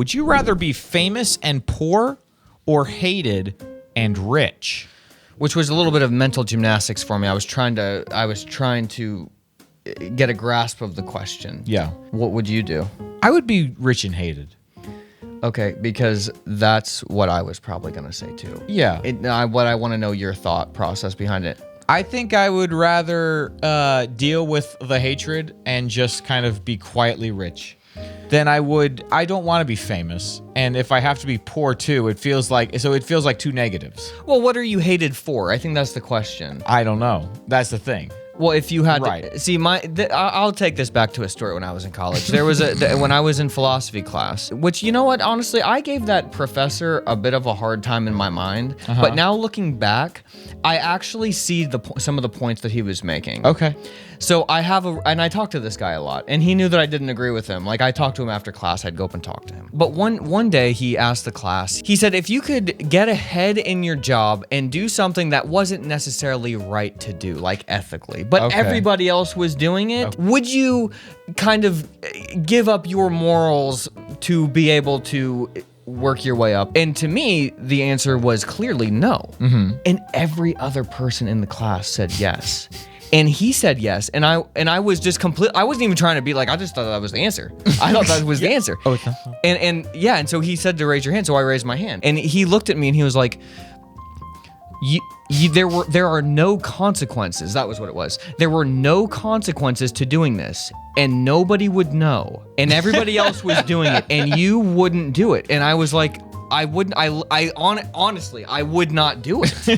Would you rather be famous and poor or hated and rich? Which was a little bit of mental gymnastics for me. I was trying to get a grasp of the question. Yeah. What would you do? I would be rich and hated. Okay, because that's what I was probably going to say too. Yeah. What I want to know your thought process behind it. I think I would rather deal with the hatred and just kind of be quietly rich than I don't want to be famous. And if I have to be poor too, it feels like two negatives. Well, what are you hated for? I think that's the question. I don't know. That's the thing. Well, if you had Right. to see I'll take this back to a story when I was in college. There was when I was in philosophy class, which, you know what, honestly, I gave that professor a bit of a hard time in my mind. But now looking back, I actually see some of the points that he was making. Okay. So I talked to this guy a lot, and he knew that I didn't agree with him. Like, I talked to him after class, I'd go up and talk to him. But one day he asked the class, he said, if you could get ahead in your job and do something that wasn't necessarily right to do, like ethically, but Okay. everybody else was doing it, would you kind of give up your morals to be able to work your way up? And to me, the answer was clearly no. And every other person in the class said yes. And he said yes, and I was just I wasn't even trying to be like, I just thought that was the answer. I thought that was the answer. Oh, it's not. And so he said to raise your hand, so I raised my hand. And he looked at me and he was like, there are no consequences. That was what it was. There were no consequences to doing this, and nobody would know. And everybody else was doing it, and you wouldn't do it. And I was like, I wouldn't. Honestly, I would not do it.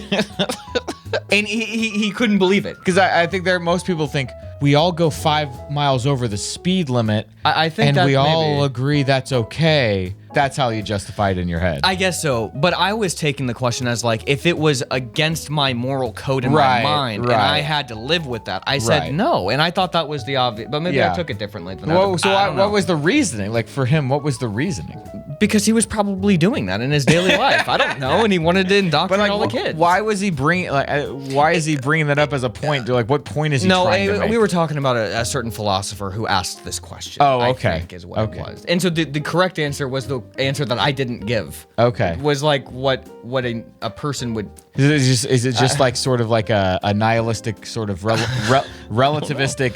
And he couldn't believe it. Because I think most people think we all go 5 miles over the speed limit. I think and that we all maybe. agree that's okay. That's how you justify it in your head. I guess so, but I was taking the question as like, if it was against my moral code in my mind, and I had to live with that, I said no, and I thought that was the obvious, but maybe I took it differently than what was the reasoning? Like for him, what was the reasoning? Because he was probably doing that in his daily life. I don't know, and he wanted to indoctrinate all the kids. Why was he bringing? Why is he bringing that up as a point? Like, what point is he trying to make? We were talking about a certain philosopher who asked this question. Oh, okay. I think is what it was. And so the correct answer was the answer that I didn't give. Okay. Was like what a person would. Is it just like sort of like a nihilistic sort of relativistic?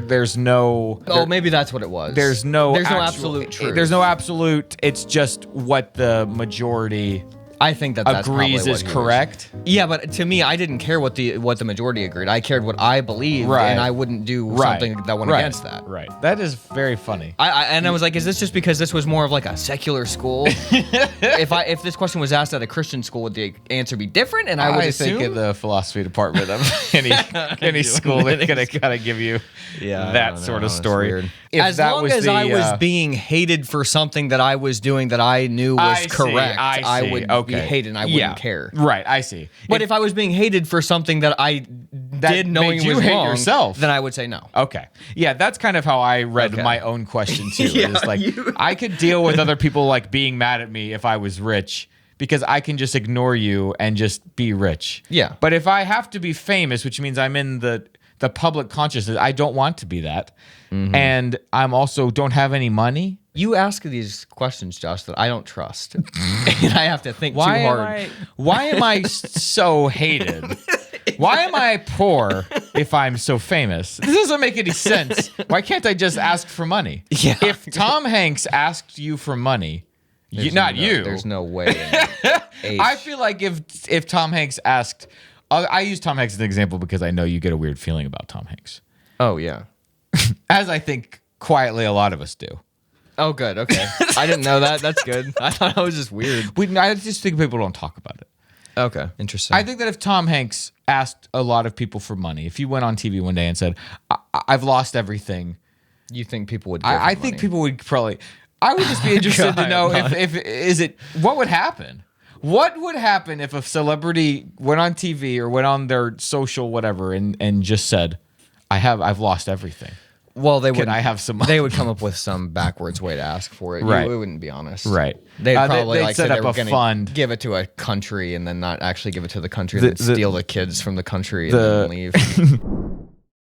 There's no. Oh, maybe that's what it was. There's no absolute truth. There's no absolute. It's just what the majority. I think that's agrees is correct. Yeah, but to me, I didn't care what the majority agreed. I cared what I believed, and I wouldn't do something that went against that. Right. That is very funny. I was like, is this just because this was more of like a secular school? If this question was asked at a Christian school, would the answer be different? And I would assume think in the philosophy department of any school, they're gonna kind of give you that sort of story. As long as I was being hated for something that I was doing that I knew was correct, I would be hated and I wouldn't care. Right, I see. But if I was being hated for something that I did knowing it was wrong, yourself, then I would say no. Okay. Yeah, that's kind of how I read my own question too. It's like I could deal with other people like being mad at me if I was rich, because I can just ignore you and just be rich. Yeah. But if I have to be famous, which means I'm in the public consciousness, I don't want to be that. And I'm also don't have any money. You ask these questions, Josh, that I don't trust. And I have to think too hard. Why am I so hated? Why am I poor if I'm so famous? This doesn't make any sense. Why can't I just ask for money? Yeah. If Tom Hanks asked you for money, not you. There's no way. I feel like if Tom Hanks asked, I use Tom Hanks as an example because I know you get a weird feeling about Tom Hanks. Oh, yeah. As I think quietly a lot of us do. Oh, good. Okay. I didn't know that. That's good. I thought I was just weird. I just think people don't talk about it. Okay. Interesting. I think that if Tom Hanks asked a lot of people for money, if he went on TV one day and said, I've lost everything. You think people would give I think people would probably. I would just be interested to know what would happen? What would happen if a celebrity went on TV or went on their social whatever and just said, I've lost everything. Well, they would. Can I have some money? They would come up with some backwards way to ask for it. Right. You wouldn't be honest. Right. They'd probably they'd like set say up they were a gonna fund. give it to a country and then not actually give it to the country and then steal the kids from the country and then leave.